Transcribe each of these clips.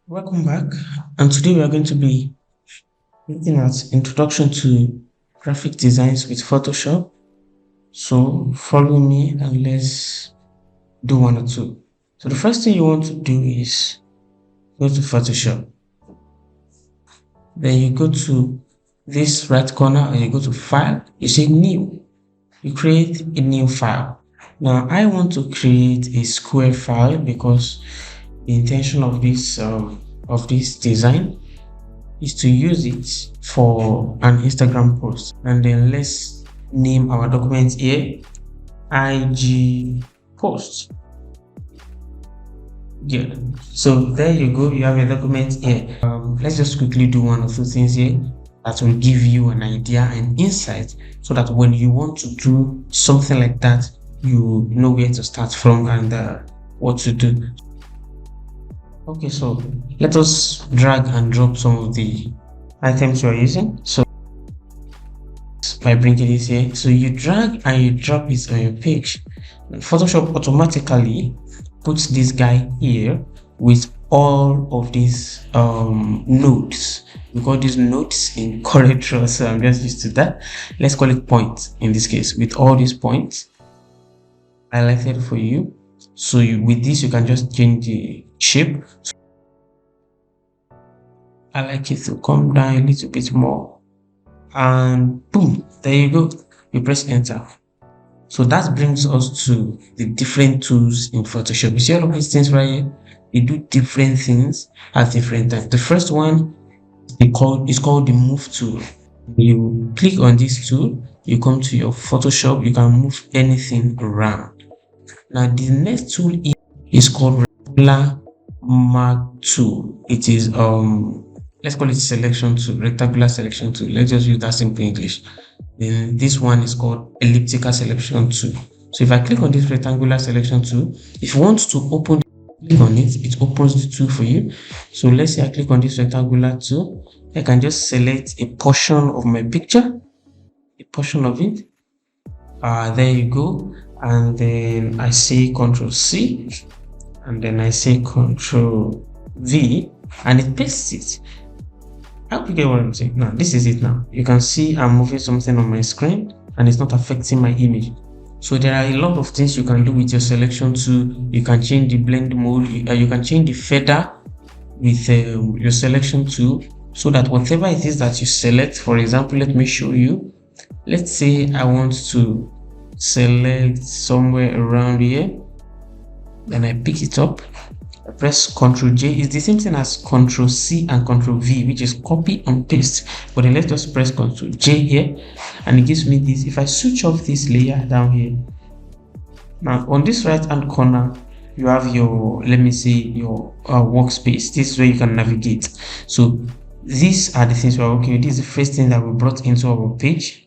Welcome back, and today we are going to be looking at introduction to graphic designs with Photoshop. So follow me and let's do one or two. So the first thing you want to do is go to Photoshop. Then you go to this right corner and you go to File. You say New. You create a new file. Now I want to create a square file because the intention of this design is to use it for an Instagram post. And then let's name our document here IG post. Yeah. So there you go. You have a document here. Let's just quickly do one or two things here that will give you an idea and insight so that when you want to do something like that, you know where to start from and what to do. Okay, so let us drag and drop some of the items you are using. So by bringing this here, so you drag and you drop it on your page. Photoshop automatically puts this guy here with all of these nodes. We call these nodes in correctors, so I'm just used to that. Let's call it points in this case, with all these points highlighted for you. So with this you can just change the shape. So I like it to come down a little bit more, and boom, there you go. You press enter. So that brings us to the different tools in Photoshop. You see all of these things right here? They do different things at different times. The first one is called the move tool. You click on this tool, you come to your Photoshop, you can move anything around. Now the next tool is called rectangular mark tool. It is let's call it selection tool, rectangular selection tool. Let's just use that simple English. Then this one is called elliptical selection tool. So if I click on this rectangular selection tool, if you want to open, click on it, it opens the tool for you. So let's say I click on this rectangular tool, I can just select a portion of my picture, a portion of it. There you go. And then I say Control C, and then I say Control V, and it pastes it. I hope you get what I'm saying. Now this is it. Now you can see I'm moving something on my screen and it's not affecting my image. So there are a lot of things you can do with your selection tool. You can change the blend mode, you can change the feather with your selection tool, so that whatever it is that you select, for example, let me show you. Let's say I want to select somewhere around here, then I pick it up, I press Ctrl J. It's the same thing as Ctrl C and Ctrl V, which is copy and paste. But then let's just press Ctrl J here, and it gives me this. If I switch off this layer down here, now on this right hand corner, you have your, let me say, your workspace. This is where you can navigate. So these are the things we're working with. This is the first thing that we brought into our page.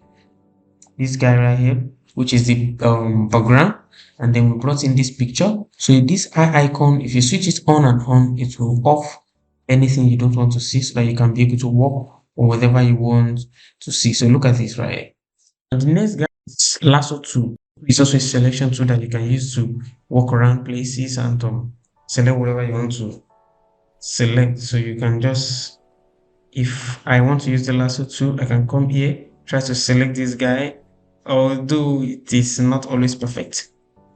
This guy right here, which is the background, and then we brought in this picture. So this eye icon, if you switch it on and on, it will off anything you don't want to see, so that you can be able to work on whatever you want to see. So look at this right here. And the next guy is lasso tool. It's also a selection tool that you can use to walk around places and select whatever you want to select. So you can just, if I want to use the lasso tool, I can come here, try to select this guy, although it is not always perfect,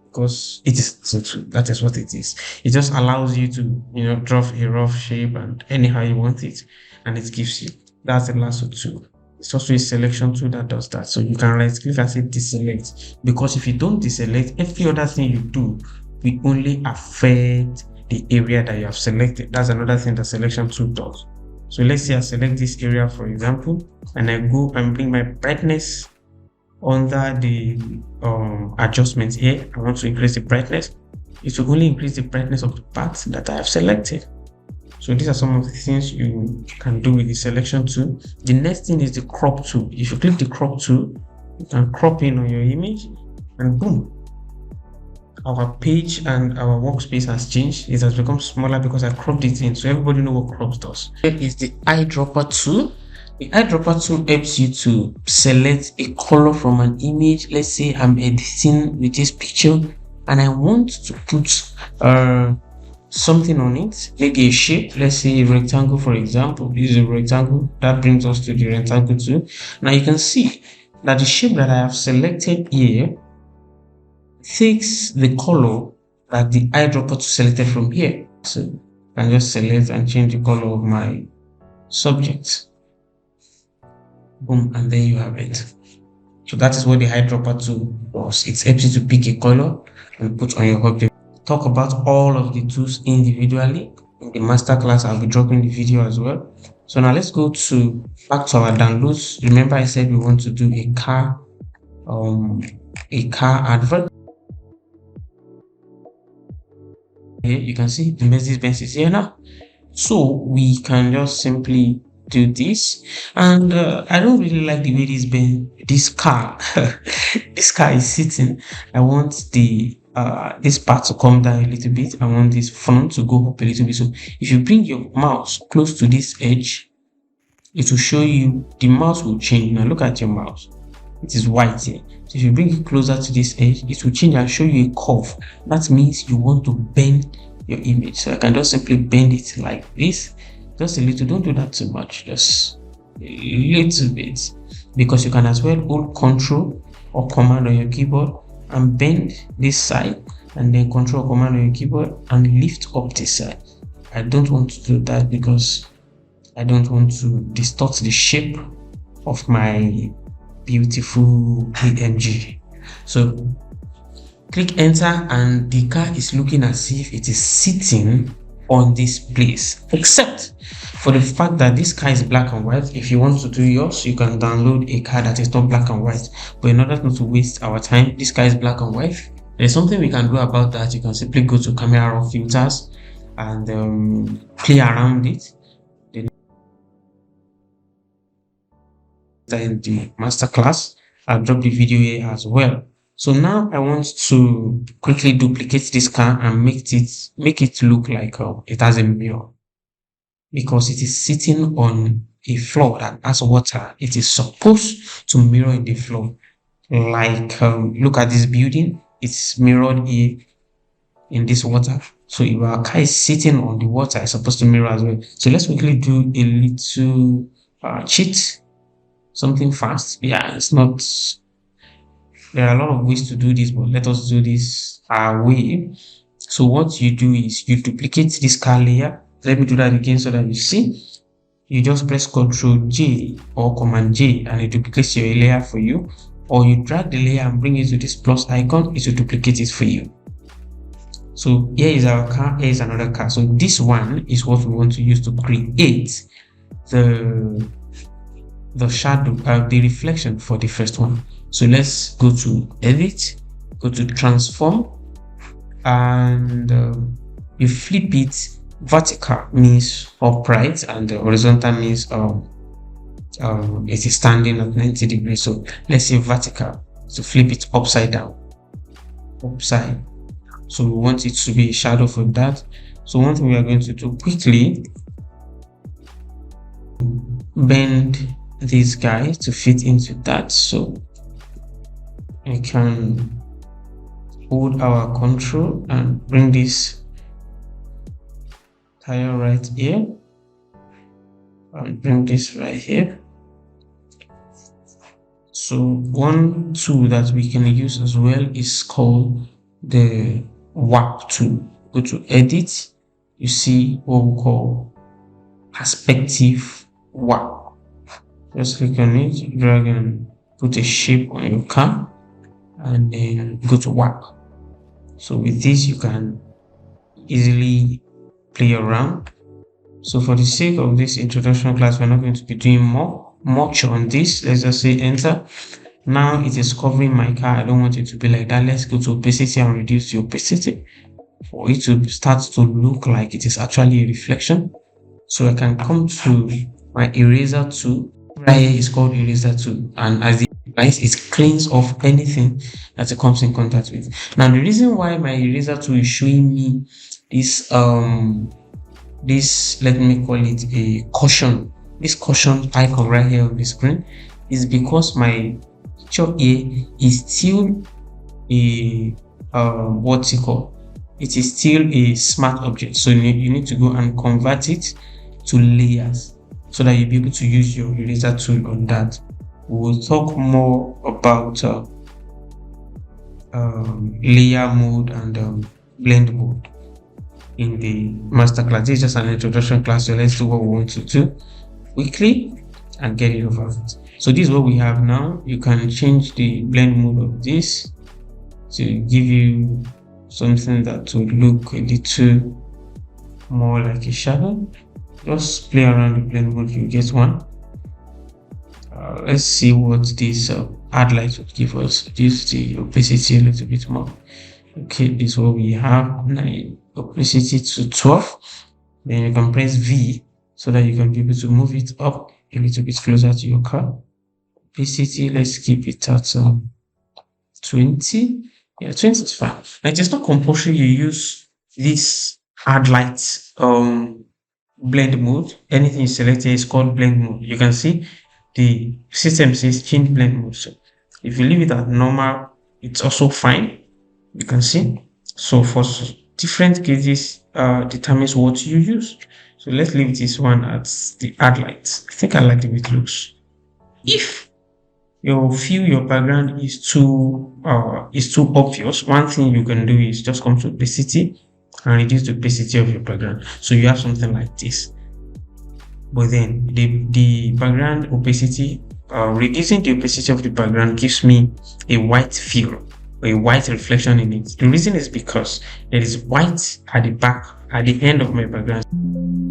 because it is so true. That is what it is. It just allows you to, draw a rough shape and anyhow you want it, and it gives you. That's the lasso tool. It's also a selection tool that does that. So you can right click and say deselect, because if you don't deselect, every other thing you do will only affect the area that you have selected. That's another thing that selection tool does. So let's say I select this area, for example, and I go and bring my brightness under the adjustments here. I want to increase the brightness. It will only increase the brightness of the parts that I have selected. So these are some of the things you can do with the selection tool. The next thing is the crop tool. If you click the crop tool, you can crop in on your image, and boom, our page and our workspace has changed. It has become smaller because I cropped it in. So everybody know what crops does. Here is the eyedropper tool. The eyedropper tool helps you to select a color from an image. Let's say I'm editing with this picture and I want to put something on it, maybe a shape, let's say a rectangle, for example. This is a rectangle. That brings us to the rectangle too. Now you can see that the shape that I have selected here takes the color that the eyedropper to selected from here. So I can just select and change the color of my subject. Boom, and there you have it. So that is what the eyedropper tool does. It helps you to pick a color and put on your object. Talk about all of the tools individually. In the masterclass, I'll be dropping the video as well. So now let's go back to our downloads. Remember I said we want to do a car advert. Here you can see the Mercedes-Benz is here now. So we can just simply do this, and I don't really like the way this car this car is sitting. I want the this part to come down a little bit. I want this front to go up a little bit. So if you bring your mouse close to this edge, it will show you the mouse will change. Now look at your mouse, it is white here. So if you bring it closer to this edge, it will change and show you a curve. That means you want to bend your image. So I can just simply bend it like this, just a little. Don't do that too much, just a little bit, because you can as well hold Control or Command on your keyboard and bend this side, and then Control or Command on your keyboard and lift up this side. I don't want to do that because I don't want to distort the shape of my beautiful AMG. So click enter, and the car is looking as if it is sitting on this place, except for the fact that this car is black and white. If you want to do yours, you can download a car that is not black and white, but in order not to waste our time, this car is black and white. There's something we can do about that. You can simply go to camera raw filters and play around it. In the masterclass, I'll drop the video here as well. So now I want to quickly duplicate this car and make it look like it has a mirror, because it is sitting on a floor that has water. It is supposed to mirror in the floor. Like look at this building, it's mirrored here in this water. So if our car is sitting on the water, it's supposed to mirror as well. So let's quickly do a little cheat. Something fast. Yeah, it's not, there are a lot of ways to do this, but let us do this our way. So what you do is you duplicate this car layer. Let me do that again so that you see. You just press Ctrl J or Command J and it duplicates your layer for you, or you drag the layer and bring it to this plus icon, it will duplicate it for you. So here is our car, here is another car. So this one is what we want to use to create the shadow, the reflection for the first one. So let's go to edit, go to transform, and you flip it. Vertical means upright and horizontal means it is standing at 90 degrees. So let's say vertical, so flip it upside down, upside. So we want it to be a shadow for that. So one thing we are going to do quickly, bend this guy to fit into that. So we can hold our Control and bring this tire right here and bring this right here. So one tool that we can use as well is called the warp tool. Go to edit, you see what we call perspective warp. Just click on it, drag and put a shape on your car, and then go to warp. So with this you can easily play around. So for the sake of this introduction class, we're not going to be doing much on this. Let's just say enter. Now it is covering my car. I don't want it to be like that. Let's go to opacity and reduce the opacity for it to start to look like it is actually a reflection. So I can come to my eraser tool. Right here is called eraser tool, and as the device, it cleans off anything that it comes in contact with. Now the reason why my eraser tool is showing me this let me call it a caution, this caution icon right here on the screen, is because my picture here is still a it is still a smart object. So you need to go and convert it to layers so that you'll be able to use your eraser tool on that. We'll talk more about layer mode and blend mode in the masterclass. This is just an introduction class, so let's do what we want to do quickly and get it over with. So this is what we have now. You can change the blend mode of this to give you something that would look a little more like a shadow. Just play around the blend mode, you get one. Let's see what this add light would give us. Reduce the opacity a little bit more. Okay, this is what we have. Now opacity to 12. Then you can press V so that you can be able to move it up a little bit closer to your car. Opacity, let's keep it at 20. Yeah, 20 is fine. Now, it is not compulsory you use this hard light blend mode. Anything you select here is called blend mode. You can see the system says change blend mode. So if you leave it at normal, it's also fine. You can see. So for different cases, determines what you use. So let's leave this one at the add light. I think I like the way it looks. If you feel your background is too obvious, one thing you can do is just come to opacity and reduce the opacity of your background. So you have something like this. But then the background opacity, reducing the opacity of the background gives me a white feel, a white reflection in it. The reason is because there is white at the back, at the end of my background.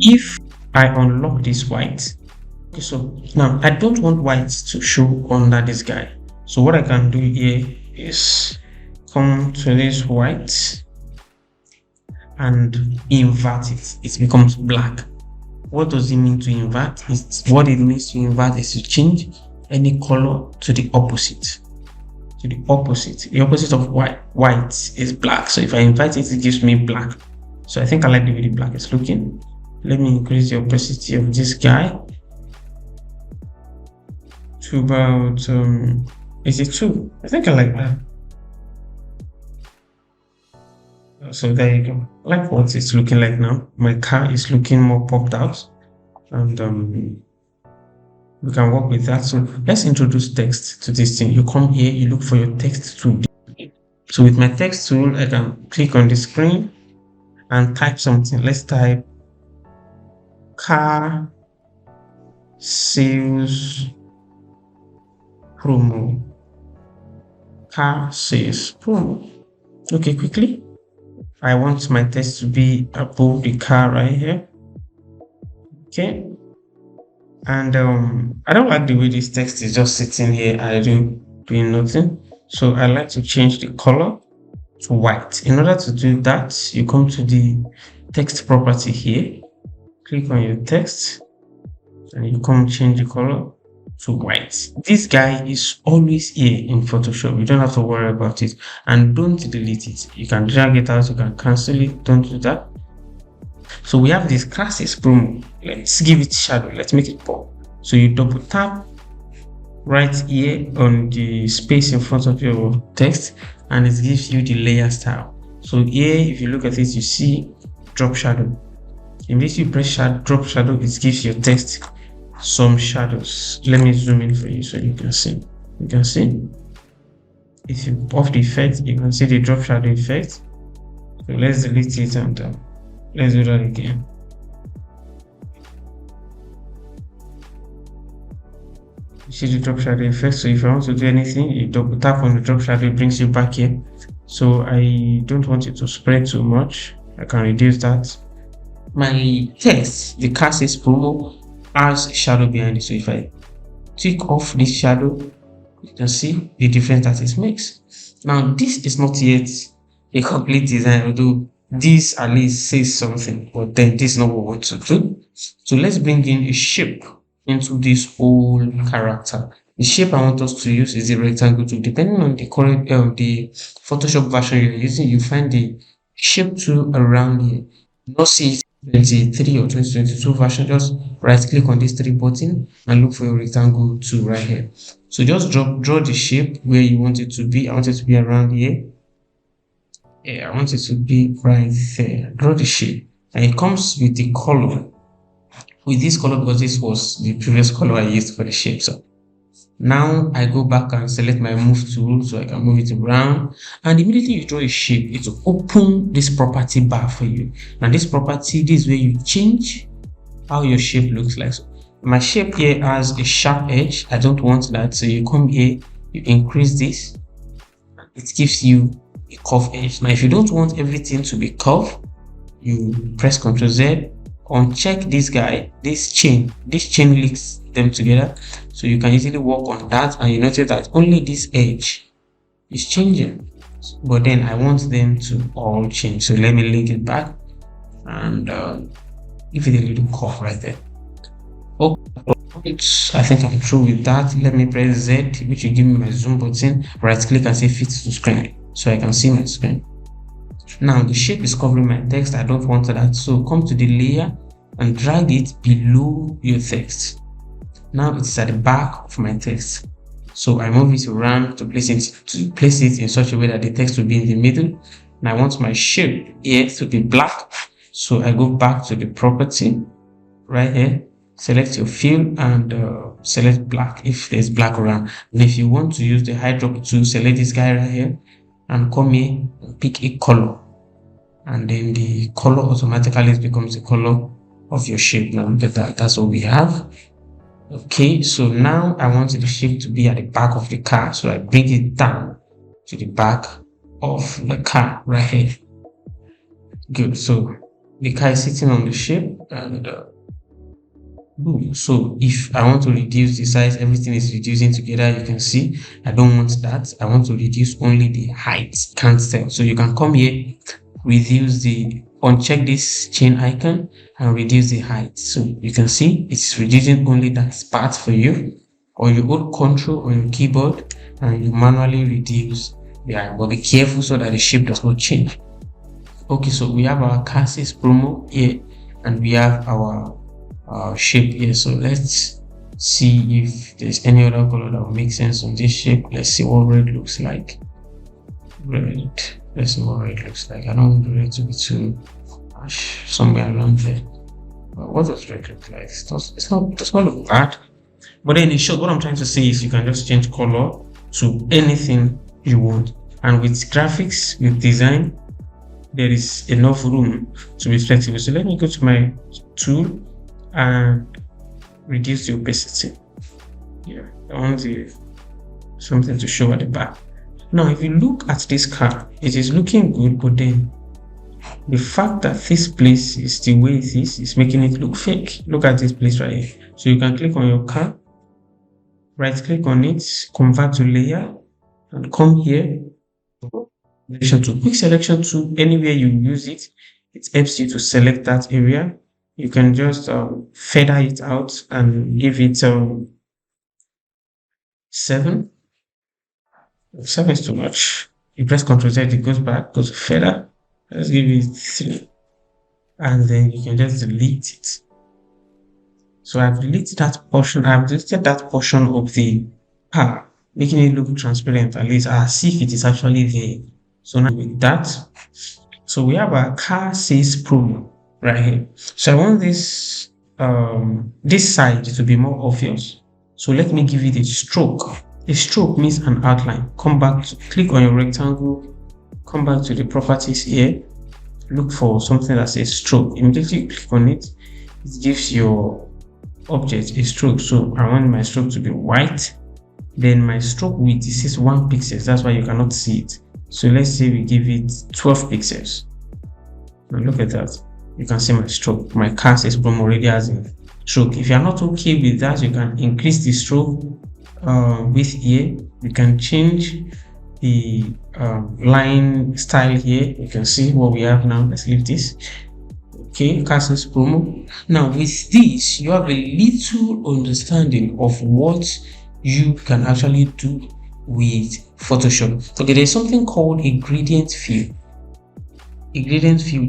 If I unlock this white, okay, so now I don't want white to show under this guy. So what I can do here is come to this white and invert it. It becomes black. What does it mean to invert? What it means to invert is to change any color to the opposite. To the opposite. The opposite of white is black. So if I invert it, it gives me black. So I think I like the way the black is looking. Let me increase the opacity of this guy to about 82. I think I like that. So there you go. I like what it's looking like now. My car is looking more popped out, and we can work with that. So let's introduce text to this thing. You come here, you look for your text tool. So with my text tool, I can click on the screen and type something. Let's type car sales promo. Car sales promo. Okay, quickly. I want my text to be above the car right here. Okay. And I don't like the way this text is just sitting here. I doing nothing. So I like to change the color to white. In order to do that, you come to the text property here. Click on your text and you come change the color to white. This guy is always here in Photoshop. You don't have to worry about it, and don't delete it. You can drag it out, you can cancel it. Don't do that. So we have this classes promo. Let's give it shadow. Let's make it pop. So you double tap right here on the space in front of your text and it gives you the layer style. So here, if you look at it, you see drop shadow. If you press drop shadow, it gives your text some shadows. Let me zoom in for you so you can see. You can see if you off the effect, you can see the drop shadow effect. So let's delete it and let's do that again. You see the drop shadow effect. So if I want to do anything, you double tap on the drop shadow, it brings you back here. So I don't want it to spread too much. I can reduce that. My text, the car says promo, has a shadow behind it. So if I take off this shadow, you can see the difference that it makes. Now this is not yet a complete design, although this at least says something, but then this is not what we want to do. So let's bring in a shape into this whole character. The shape I want us to use is the rectangle tool. Depending on the current the Photoshop version you're using, you find the shape tool around here. Not see 23 or 2022 version, just right click on this three button and look for your rectangle tool right here. So just draw the shape where you want it to be. I want it to be around here. Yeah, I want it to be right there. Draw the shape. And it comes with the color. With this color because this was the previous color I used for the shape. So now I go back and select my move tool so I can move it around. And immediately you draw a shape, it will open this property bar for you. Now this property, this is where you change how your shape looks like. So my shape here has a sharp edge. I don't want that. So you come here, you increase this. It gives you a curved edge. Now if you don't want everything to be curved, you press Ctrl Z, uncheck this guy, this chain links them together. So you can easily work on that and you notice that only this edge is changing. But then I want them to all change. So let me link it back and give it a little curve right there. Okay, I think I'm through with that. Let me press Z, which will give me my zoom button. Right click and say fit to screen so I can see my screen. Now the shape is covering my text. I don't want that. So come to the layer and drag it below your text. Now it's at the back of my text. So I move it around to place it in such a way that the text will be in the middle. And I want my shape here to be black. So I go back to the property right here, select your fill and select black if there's black around. And if you want to use the eyedropper tool, select this guy right here and come here and pick a color. And then the color automatically becomes the color of your shape. Now look at that, that's what we have. Okay, so now I want the shape to be at the back of the car, so I bring it down to the back of the car right here. Good, so the car is sitting on the shape and boom. So if I want to reduce the size, everything is reducing together. You can see I don't want that. I want to reduce only the height, can't tell. So you can come here, uncheck this chain icon and reduce the height. So you can see it's reducing only that part for you, or you hold Ctrl on your keyboard and you manually reduce the height. But be careful so that the shape does not change. Okay, so we have our Cassis promo here and we have our shape here. So let's see if there's any other color that will make sense on this shape. Let's see what red looks like. Red. Let's see what red looks like. I don't want the red to be too harsh, somewhere around there. But what does red look like? It does not look bad. But then in short, what I'm trying to say is you can just change color to anything you want. And with graphics, with design, there is enough room to be flexible. So let me go to my tool and reduce the opacity. Yeah, I want something to show at the back. Now, if you look at this car, it is looking good, but then the fact that this place is the way it is making it look fake. Look at this place right here. So you can click on your car, right click on it, convert to layer, and come here. Selection tool. Quick selection tool, anywhere you use it, it helps you to select that area. You can just feather it out and give it 7. 7 is too much. You press Ctrl Z, it goes back, goes to feather. Let's give it 3. And then you can just delete it. So I've deleted that portion. I've deleted that portion of the car, making it look transparent, at least as if it is actually there. So now with that, so we have our car says promo right here. So I want this side to be more obvious. So let me give it a stroke. A stroke means an outline. Click on your rectangle, come back to the properties here, look for something that says stroke. Immediately click on it, it gives your object a stroke. So I want my stroke to be white. Then my stroke width, it says 1 pixel, that's why you cannot see it. So let's say we give it 12 pixels. Now look at that. You can see my stroke. My car says promo already has a stroke. If you're not okay with that, you can increase the stroke width here. You can change the line style here. You can see what we have now. Let's leave this. Okay, car says promo. Now with this, you have a little understanding of what you can actually do with Photoshop. Okay, there's something called a gradient fill. A gradient fill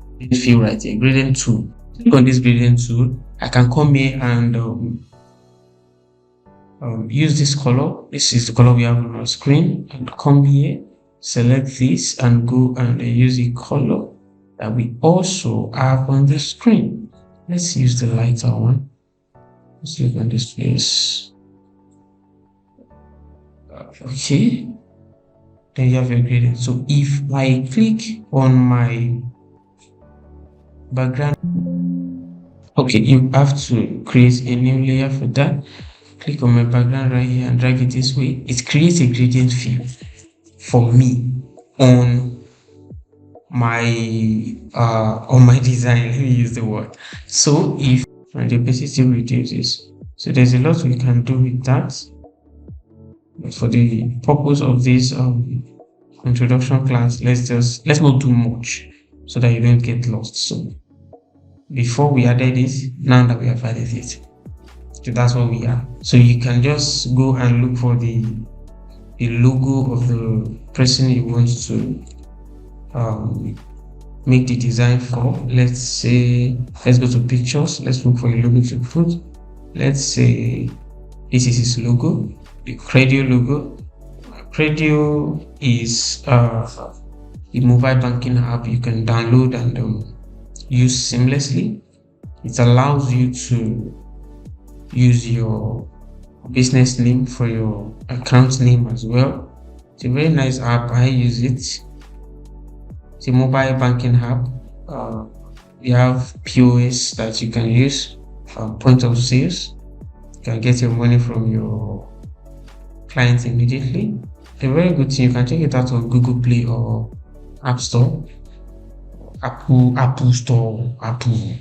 right here, gradient tool. Click on this gradient tool. I can come here and use this color. This is the color we have on our screen, and come here select this and go and use a color that we also have on the screen. Let's use the lighter one. Let's look on this place. Okay, then you have your gradient. So if I click on my background, okay, you have to create a new layer for that. Click on my background right here and drag it this way. It creates a gradient field for me on my design. Let me use the word. So if the opacity reduces, so there's a lot we can do with that. But for the purpose of this introduction class, let's not do much so that you don't get lost. So before we added it, now that we have added it, so that's what we are. So you can just go and look for the logo of the person you want to make the design for. Let's say, let's go to pictures. Let's look for a logo to put. Let's say this is his logo, the Credio logo. Credio is a mobile banking app you can download and use seamlessly. It allows you to use your business name for your account name as well. It's a very nice app. I use it. It's a mobile banking app. You have POS that you can use, point of sales. You can get your money from your clients immediately. A very good thing. You can check it out on Google Play or App Store, Apple Store, Apple,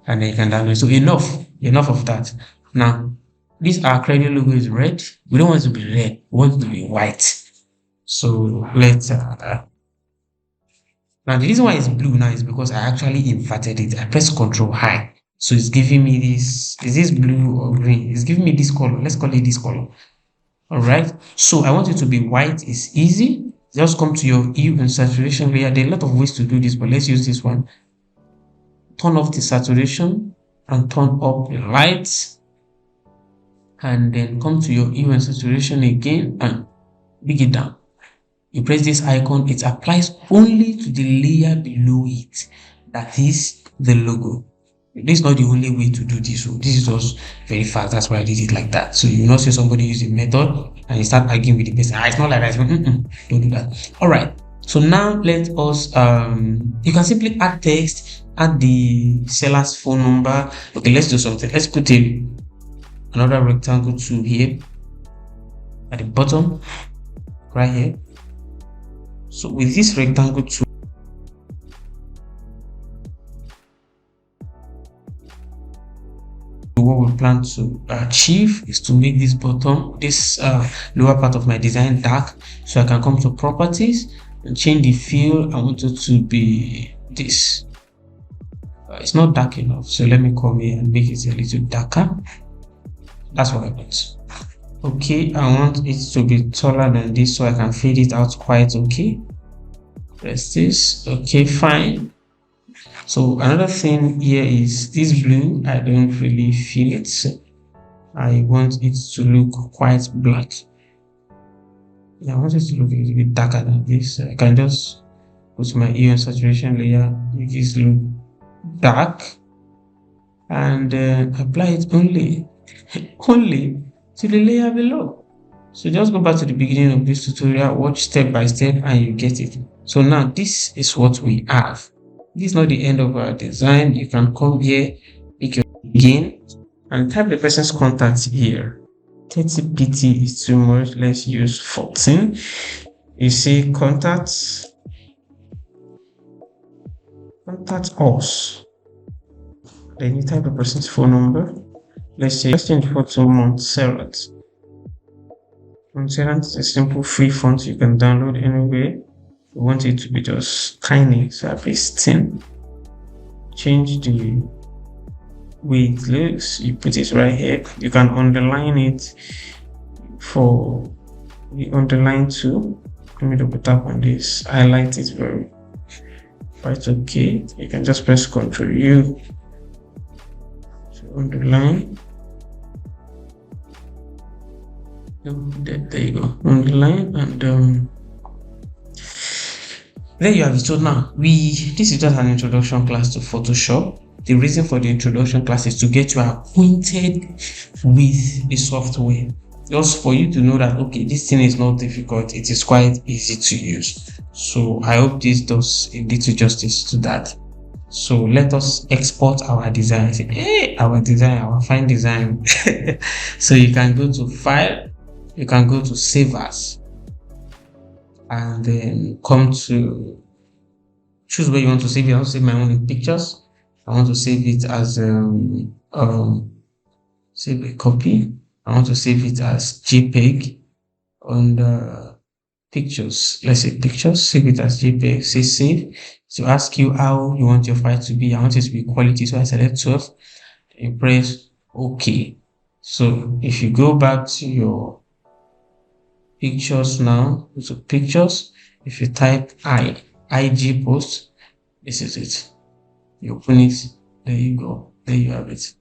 and then you can download. So enough of that. Now, this our credit logo is red. We don't want it to be red. We want it to be white. So let's now the reason why it's blue now is because I actually inverted it. I pressed Control High. So it's giving me this. Is this blue or green? It's giving me this color. Let's call it this color. Alright. So I want it to be white. It's easy. Just come to your hue and saturation layer. There are a lot of ways to do this, but let's use this one. Turn off the saturation and turn up the lights. And then come to your hue and saturation again and bring it down. You press this icon, it applies only to the layer below it, that is the logo. This is not the only way to do this. So this is just very fast. That's why I did it like that. So you will not see somebody use a method and you start arguing with the person. It's not like that. Don't do that. All right. So now let us you can simply add text, add the seller's phone number. Okay, let's do something. Let's put another rectangle tool here at the bottom, right here. So with this rectangle tool, what we plan to achieve is to make this lower part of my design dark, so I can come to properties and change the fill. I want it to be this. It's not dark enough, so let me come here and make it a little darker. That's what I want. Okay, I want it to be taller than this so I can fade it out quite okay. Press this. Okay, fine. So another thing here is this blue. I don't really feel it. So I want it to look quite black. I want it to look a little bit darker than this. I can just go to my hue and saturation layer, make this look dark, and apply it only to the layer below. So just go back to the beginning of this tutorial, watch step by step, and you get it. So now this is what we have. This is not the end of our design. You can come here, pick your again, and type the person's contact here. 30 pt is too much. Let's use 14. You see contact us. Then you type the person's phone number. Let's say let's change for to Montserrat. Montserrat is a simple free font you can download anywhere. We want it to be just tiny, so I paste 10. Change the way it looks. You put it right here. You can underline it for the underline tool. Let me double tap on this. Highlight it very right. Okay. You can just press Ctrl U to underline. There you go. Underline, and There you have it. So now this is just an introduction class to Photoshop. The reason for the introduction class is to get you acquainted with the software. Just for you to know that okay, this thing is not difficult, it is quite easy to use. So I hope this does a little justice to that. So let us export our design. Say, hey, our design, our fine design. So you can go to file, you can go to save as, and then come to choose where you want to save it. I want to save my own in pictures. I want to save it as save a copy. I want to save it as JPEG on the pictures. Let's say pictures, save it as JPEG, say save. To ask you how you want your file to be. I want it to be quality. So I select 12 and press OK. So if you go back to your pictures now, so pictures, if you type IG post, this is it. You open it, there you go, there you have it.